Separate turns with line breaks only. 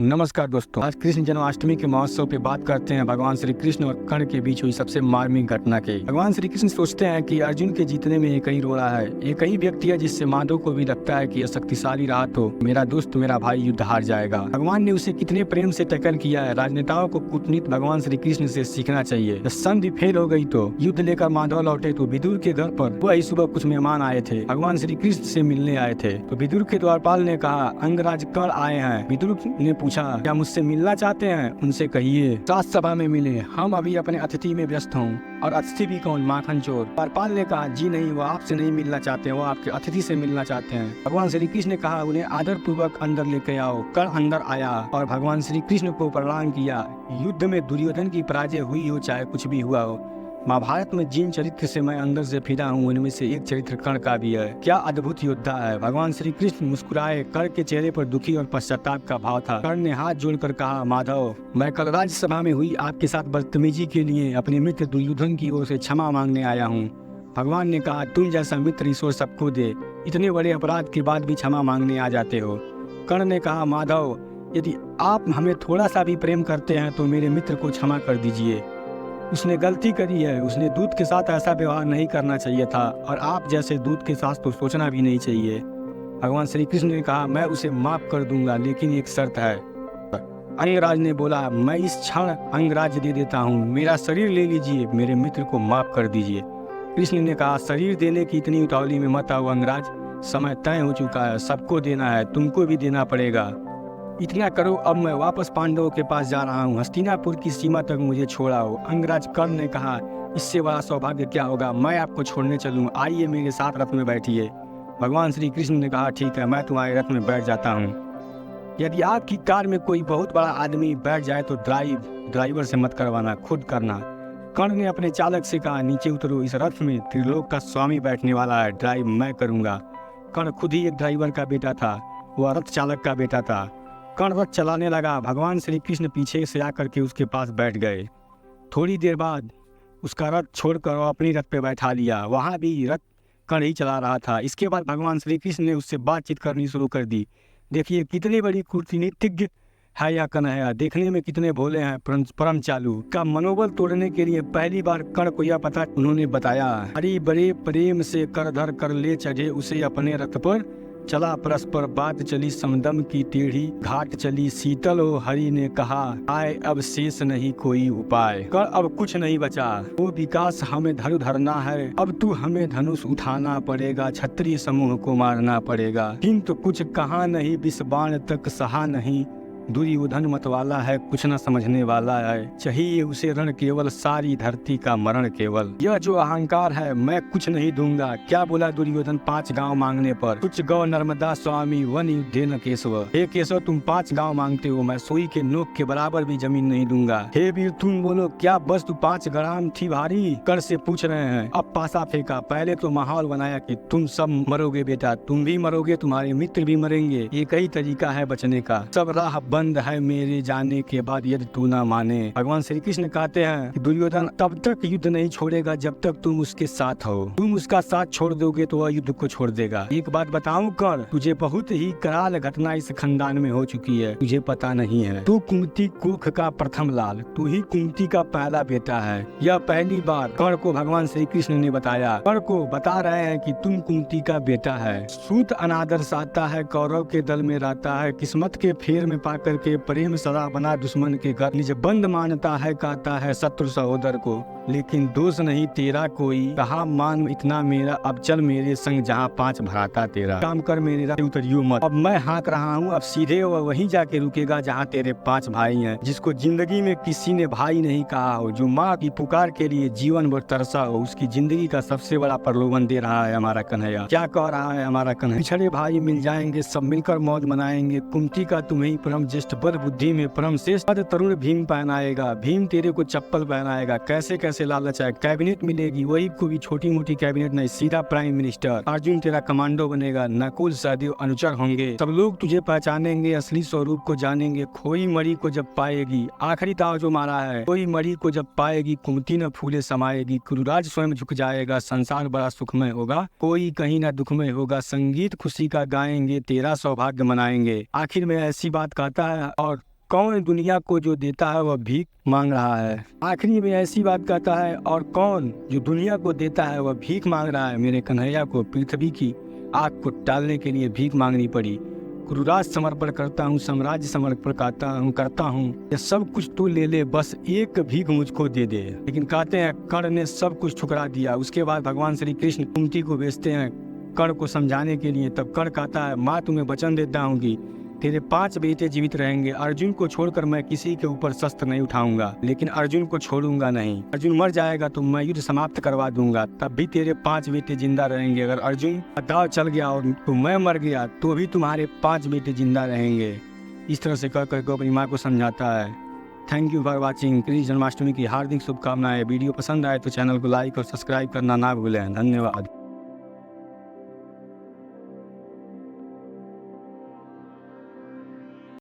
नमस्कार दोस्तों, आज कृष्ण जन्माष्टमी के महोत्सव पे बात करते हैं भगवान श्री कृष्ण और कर्ण के बीच हुई सबसे मार्मिक घटना के। भगवान श्री कृष्ण सोचते हैं कि अर्जुन के जीतने में एक ही रो रहा है, एक ही व्यक्ति है जिससे माधव को भी लगता है कि शक्तिशाली रहा तो मेरा दोस्त मेरा भाई युद्ध हार जाएगा। भगवान ने उसे कितने प्रेम से टैकल किया है। राजनेताओं को कूटनीति भगवान श्री कृष्ण से सीखना चाहिए। जब संधि फेल हो गई तो युद्ध लेकर माधव लौटे तो विदुर के घर पर वही सुबह कुछ मेहमान आए थे, भगवान श्री कृष्ण से मिलने आए थे। तो विदुर के द्वारपाल ने कहा, अंगराज कर्ण आए हैं। विदुर ने पूछा, क्या मुझसे मिलना चाहते हैं? उनसे कहिए राजसभा में मिले, हम अभी अपने अतिथि में व्यस्त हूँ। और अतिथि भी कौन? माखन चोर। द्वारपाल ने कहा, जी नहीं, वो आपसे नहीं मिलना चाहते, वो आपके अतिथि से मिलना चाहते हैं। भगवान श्री कृष्ण ने कहा, उन्हें आदर पूर्वक अंदर लेके आओ। कर्ण अंदर आया और भगवान श्री कृष्ण को प्रणाम किया। युद्ध में दुर्योधन की पराजय हुई हो चाहे कुछ भी हुआ हो, महाभारत में जिन चरित्र से मैं अंदर से फिरा हूँ उनमें से एक चरित्र कर्ण का भी है। क्या अद्भुत योद्धा है। भगवान श्री कृष्ण मुस्कुराए। कर्ण के चेहरे पर दुखी और पश्चाताप का भाव था। कर्ण ने हाथ जोड़कर कहा, माधव, मैं कल राज्यसभा में हुई आपके साथ बदतमीजी के लिए अपने मित्र दुर्योधन की ओर से क्षमा मांगने आया हूँ। भगवान ने कहा, तुम जैसा मित्र ईश्वर सबको दे, इतने बड़े अपराध के बाद भी क्षमा मांगने आ जाते हो। कर्ण ने कहा, माधव, यदि आप हमें थोड़ा सा भी प्रेम करते हैं तो मेरे मित्र को क्षमा कर दीजिए। उसने गलती करी है, उसने दूध के साथ ऐसा व्यवहार नहीं करना चाहिए था और आप जैसे दूध के साथ तो सोचना भी नहीं चाहिए। भगवान श्री कृष्ण ने कहा, मैं उसे माफ कर दूंगा, लेकिन एक शर्त है। अंगराज ने बोला, मैं इस क्षण अंगराज दे देता हूँ, मेरा शरीर ले लीजिए, मेरे मित्र को माफ कर दीजिए। कृष्ण ने कहा, शरीर देने की इतनी उतावली में मत आओ अंगराज, समय तय हो चुका है, सबको देना है, तुमको भी देना पड़ेगा। इतना करो, अब मैं वापस पांडवों के पास जा रहा हूँ, हस्तिनापुर की सीमा तक मुझे छोड़ाओ। अंगराज कर्ण ने कहा, इससे बड़ा सौभाग्य क्या होगा, मैं आपको छोड़ने चलूँ, आइए मेरे साथ रथ में बैठिए। भगवान श्री कृष्ण ने कहा, ठीक है, मैं तुम्हारे रथ में बैठ जाता हूँ। यदि आपकी कार में कोई बहुत बड़ा आदमी बैठ जाए तो ड्राइवर से मत करवाना, खुद करना। कर्ण ने अपने चालक से कहा, नीचे उतरो, इस रथ में त्रिलोक का स्वामी बैठने वाला है, ड्राइव मैं करूँगा। कर्ण खुद ही एक ड्राइवर का बेटा था, वह रथ चालक का बेटा था। कर्ण रथ चलाने लगा। भगवान श्री कृष्ण पीछे से आकर के उसके पास बैठ गए। थोड़ी देर बाद उसका रथ छोड़कर अपनी रथ पे बैठा लिया। वहाँ भी रथ कर्ण ही चला रहा था। इसके बाद भगवान श्री कृष्ण ने उससे बातचीत करनी शुरू कर दी। देखिए कितनी बड़ी कूटनीतिज्ञ है यह कन्हैया, देखने में कितने भोले हैं, परम चालू। का मनोबल तोड़ने के लिए पहली बार कर्ण को यह पता उन्होंने बताया। हरि बड़े प्रेम से कर धर कर ले चढ़े उसे अपने रथ पर, चला परस्पर बात चली समदम की टेढ़ी, घाट चली शीतल हो हरि ने कहा, आए अब शेष नहीं कोई उपाय। कर अब कुछ नहीं बचा, वो विकास हमें धर धरना है, अब तू हमें धनुष उठाना पड़ेगा, क्षत्रिय समूह को मारना पड़ेगा, किंतु कुछ कहा नहीं, विष बाण तक सहा नहीं, दुर्योधन मतवाला है, कुछ न समझने वाला है, चाहिए उसे रण केवल, सारी धरती का मरण केवल। यह जो अहंकार है, मैं कुछ नहीं दूंगा। क्या बोला दुर्योधन 5 गांव मांगने पर? कुछ गौ नर्मदा स्वामी वन युद्धे न केशव। हे केशव, तुम 5 गांव मांगते हो, मैं सुई के नोक के बराबर भी जमीन नहीं दूंगा। हे वीर, तुम बोलो क्या वस्तु 5 ग्राम थी भारी? कर से पूछ रहे हैं। अब पासा फेंका। पहले तो माहौल बनाया कि तुम सब मरोगे बेटा, तुम भी मरोगे, तुम्हारे मित्र भी मरेंगे, एक ही तरीका है बचने का, सब राह बंद है मेरे जाने के बाद यदि तू ना माने। भगवान श्री कृष्ण कहते हैं कि दुर्योधन तब तक युद्ध नहीं छोड़ेगा जब तक तुम उसके साथ हो। तुम उसका साथ छोड़ दोगे तो वह युद्ध को छोड़ देगा। एक बात बताऊं कर, तुझे बहुत ही कराल घटना इस खानदान में हो चुकी है, तुझे पता नहीं है। तू कुंती कुख का प्रथम लाल, तू ही कुंती का पहला बेटा है। यह पहली बार कर्ण को भगवान श्री कृष्ण ने बताया। कर्ण को बता रहे हैं कि तुम कुंती का बेटा है। सूत अनादर साता है, कौरव के दल में रहता है, किस्मत के फेर में पाकर के प्रेम सदा बना दुश्मन के घर, निज बंद मानता है, कहता है शत्रु सहोदर को, लेकिन दोष नहीं तेरा कोई, कहा मान इतना मेरा, अब चल मेरे संग जहाँ 5 भराता तेरा, काम कर मेरे राह उतरियो मत। अब मैं हाँक रहा हूँ, अब सीधे वह वहीं जाके रुकेगा जहाँ तेरे 5 भाई हैं, जिसको जिंदगी में किसी ने भाई नहीं कहा हो, जो माँ की पुकार के लिए जीवन भर तरसा हो, उसकी जिंदगी का सबसे बड़ा प्रलोभन दे रहा है हमारा कन्हैया। क्या कह रहा है हमारा कन्हैया? पिछड़े भाई मिल जाएंगे, सब मिलकर मौज मनाएंगे, कुंती का तुम्हें परम ज्येष्ठ बल बुद्धि में परम श्रेष्ठ तरुण भीम पहनाएगा, भीम तेरे को चप्पल पहनाएगा। कैसे कैसे लालच है, कैबिनेट मिलेगी, वही कोई छोटी मोटी कैबिनेट नहीं, सीधा प्राइम मिनिस्टर। अर्जुन तेरा कमांडो बनेगा, नकुल सहदेव अनुचर होंगे, सब लोग तुझे पहचानेंगे, असली स्वरूप को जानेंगे। खोई मरी को जब पाएगी, आखिरी दाव जो मारा है, कोई मरी को जब पाएगी, कुमती न फूले समाएगी, कुरुराज स्वयं झुक जाएगा, संसार बड़ा सुखमय होगा, कोई कहीं ना दुखमय होगा, संगीत खुशी का गाएंगे, तेरा सौभाग्य मनाएंगे। आखिर में ऐसी बात कहता है और कौन दुनिया को जो देता है वह भीख मांग रहा है। आखिरी में ऐसी बात कहता है, और कौन जो दुनिया को देता है वह भीख मांग रहा है। मेरे कन्हैया को पृथ्वी की आग को टालने के लिए भीख मांगनी पड़ी। गुरुराज समर्पण करता हूँ, साम्राज्य समर्पण करता हूँ, ये सब कुछ तू ले ले, बस एक भीख मुझको दे दे। लेकिन कहते हैं कर्ण ने सब कुछ ठुकरा दिया। उसके बाद भगवान श्री कृष्ण कुंती को भेजते हैं कर्ण को समझाने के लिए। तब कर्ण कहता है, माँ तुम्हें वचन देता हूँ कि तेरे 5 बेटे जीवित रहेंगे। अर्जुन को छोड़कर मैं किसी के ऊपर शस्त्र नहीं उठाऊंगा, लेकिन अर्जुन को छोड़ूंगा नहीं। अर्जुन मर जाएगा तो मैं युद्ध समाप्त करवा दूंगा, तब भी तेरे 5 बेटे जिंदा रहेंगे। अगर अर्जुन का दाव चल गया और तो मैं मर गया तो भी तुम्हारे 5 बेटे जिंदा रहेंगे। इस तरह से कहकर के अपनी माँ को समझाता है। Thank you for watching. Krishna Janmashtami की हार्दिक शुभकामनाएं। वीडियो पसंद आए तो चैनल को लाइक और सब्सक्राइब करना ना भूलें। धन्यवाद।